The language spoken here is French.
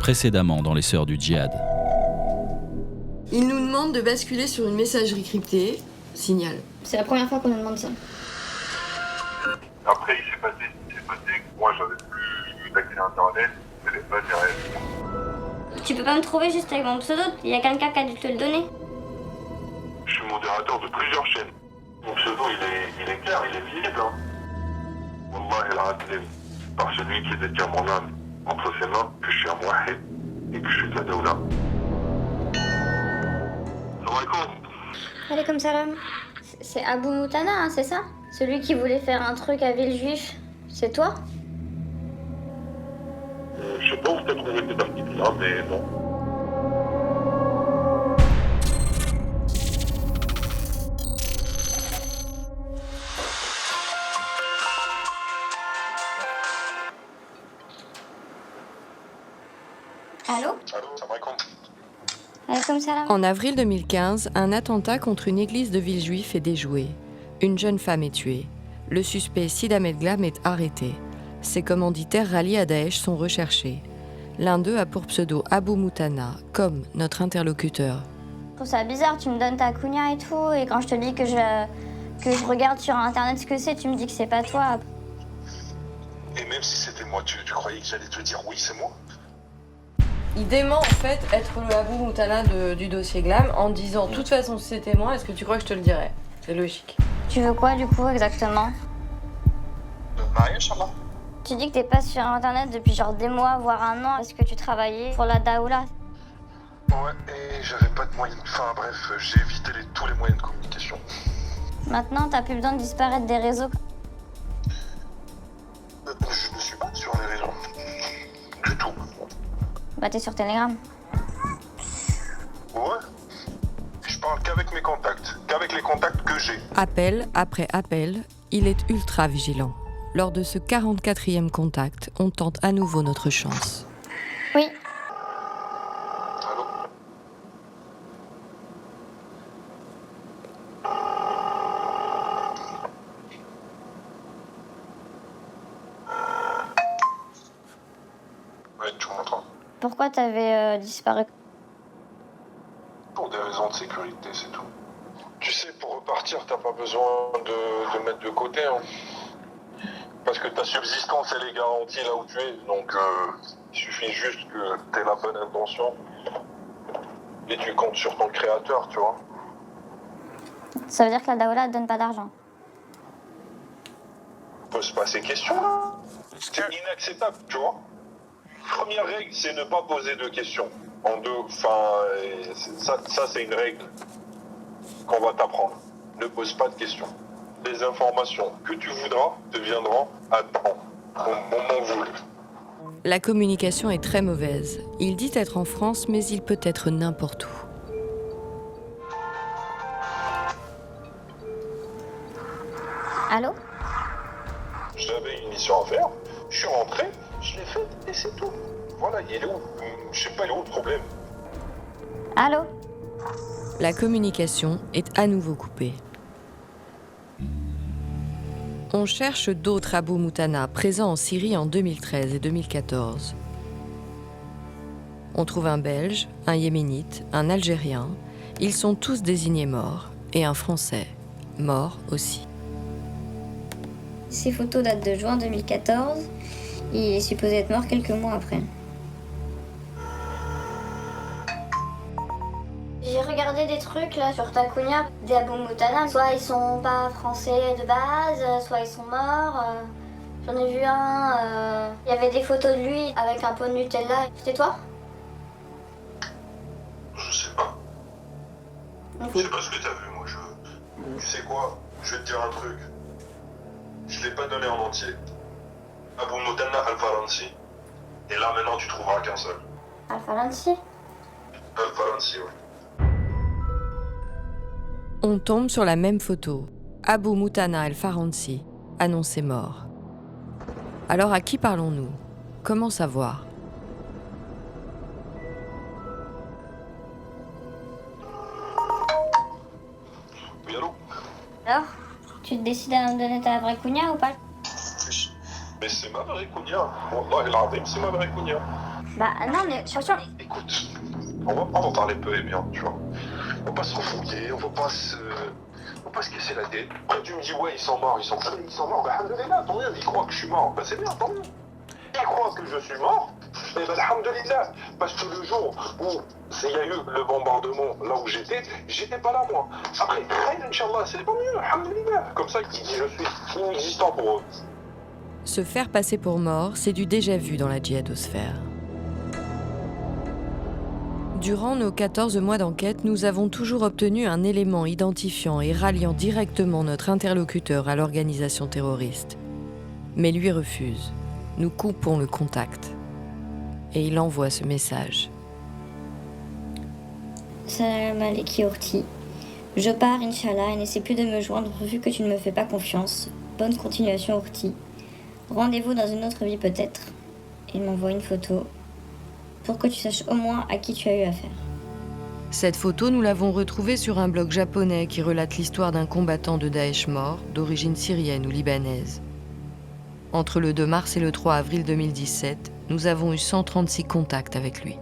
Précédemment dans Les Sœurs du Djihad. Il nous demande de basculer sur une messagerie cryptée, Signal. C'est la première fois qu'on nous demande ça. Après, il s'est passé que moi, j'avais plus d'accès à Internet, téléphone et rien. Tu peux pas me trouver juste avec mon pseudo? Il y a quelqu'un qui a dû te le donner. Je suis modérateur de plusieurs chaînes. Mon pseudo, il est clair, il est visible. Hein. Wallah, il a raté par celui qui détient mon âme entre ses mains, que je suis un mouahid et que je suis de la Daoula. Salam alaikum. Alaikum salam. C'est Abou Moutana, hein, c'est ça? Celui qui voulait faire un truc à Villejuif. C'est toi? Je sais pas où t'as trouvé cet article-là, mais non. Allô? Allô, salam alaikum. Alaikum salam. En avril 2015, un attentat contre une église de Villejuif est déjoué. Une jeune femme est tuée. Le suspect Sid Ahmed Glam est arrêté. Ses commanditaires ralliés à Daesh sont recherchés. L'un d'eux a pour pseudo Abou Moutana, comme notre interlocuteur. Je trouve ça bizarre, tu me donnes ta kunya et tout, et quand je te dis que je regarde sur internet ce que c'est, tu me dis que c'est pas toi. Et même si c'était moi, tu croyais que j'allais te dire oui, c'est moi? Il dément en fait être le Abou Moutana du dossier Glam en disant de toute façon si c'était moi, est-ce que tu crois que je te le dirais? C'est logique. Tu veux quoi du coup exactement? Maria, Inch'Allah. Tu dis que t'es pas sur internet depuis genre des mois, voire un an. Est-ce que tu travaillais pour la Daoula? Ouais, et j'avais pas de moyens. Enfin bref, j'ai évité tous les moyens de communication. Maintenant, t'as plus besoin de disparaître des réseaux. Je ne suis pas sur les réseaux. Du tout. Bah t'es sur Telegram. Ouais. Je parle qu'avec mes contacts. Qu'avec les contacts que j'ai. Appel après appel, il est ultra vigilant. Lors de ce 44e contact, on tente à nouveau notre chance. Oui. Allô? Ouais, tu m'entends? Pourquoi t'avais disparu? Pour des raisons de sécurité, c'est tout. Tu sais, pour repartir, t'as pas besoin de mettre de côté, hein. Parce que ta subsistance, elle est garantie là où tu es. Donc, il suffit juste que t'aies la bonne intention. Et tu comptes sur ton créateur, tu vois. Ça veut dire que la Daoula te donne pas d'argent. Pose pas ces questions, là. C'est inacceptable, tu vois. Première règle, c'est ne pas poser de questions. En deux, ça c'est une règle qu'on va t'apprendre. Ne pose pas de questions. Les informations que tu voudras te viendront à temps, au moment voulu. La communication est très mauvaise. Il dit être en France, mais il peut être n'importe où. Allô? J'avais une mission à faire, je suis rentré, je l'ai faite et c'est tout. Voilà, il est où? Je sais pas, il est où le problème? Allô? La communication est à nouveau coupée. On cherche d'autres Abou Moutana présents en Syrie en 2013 et 2014. On trouve un Belge, un Yéménite, un Algérien. Ils sont tous désignés morts. Et un Français, mort aussi. Ces photos datent de juin 2014. Il est supposé être mort quelques mois après. J'ai regardé des trucs là sur Takunia, des Abou Moutana. Soit ils sont pas français de base, soit ils sont morts. J'en ai vu un, il y avait des photos de lui avec un pot de Nutella. C'était toi? Je sais pas. Je sais pas ce que t'as vu, moi. Tu sais quoi? Je vais te dire un truc. Je l'ai pas donné en entier. Abou Moutana Al-Faransi. Et là, maintenant, tu trouveras qu'un seul. Al-Faransi? Al-Faransi, ouais. On tombe sur la même photo. Abou Moutana El-Faransi, annoncé mort. Alors à qui parlons-nous? Comment savoir? Oui, allô? Alors? Tu te décides à me donner ta vraie kunya ou pas? Mais c'est ma vraie kunya. Wallah, el-azim, c'est ma vraie kunya. Bah non, mais franchement, Écoute, on va en parler peu et bien, tu vois. On va pas se refouiller, on va pas se casser la tête. Après tu me dis ouais ils sont morts, bah alhamdoulilah, tant mieux, ils croient que je suis mort, bah c'est bien, tant mieux. Ils croient que je suis mort, et bah alhamdoulilah, parce que le jour où il y a eu le bombardement là où j'étais pas là moi. Après, Inch'Allah, c'est pas mieux, alhamdoulilah. Comme ça, je suis inexistant pour eux. Se faire passer pour mort, c'est du déjà vu dans la djihadosphère. Durant nos 14 mois d'enquête, nous avons toujours obtenu un élément identifiant et ralliant directement notre interlocuteur à l'organisation terroriste. Mais lui refuse. Nous coupons le contact. Et il envoie ce message. Salam alaikum Orti. Je pars, Inch'Allah, et n'essaie plus de me joindre vu que tu ne me fais pas confiance. Bonne continuation, Orti. Rendez-vous dans une autre vie peut-être. Il m'envoie une photo pour que tu saches au moins à qui tu as eu affaire. Cette photo, nous l'avons retrouvée sur un blog japonais qui relate l'histoire d'un combattant de Daesh mort, d'origine syrienne ou libanaise. Entre le 2 mars et le 3 avril 2017, nous avons eu 136 contacts avec lui.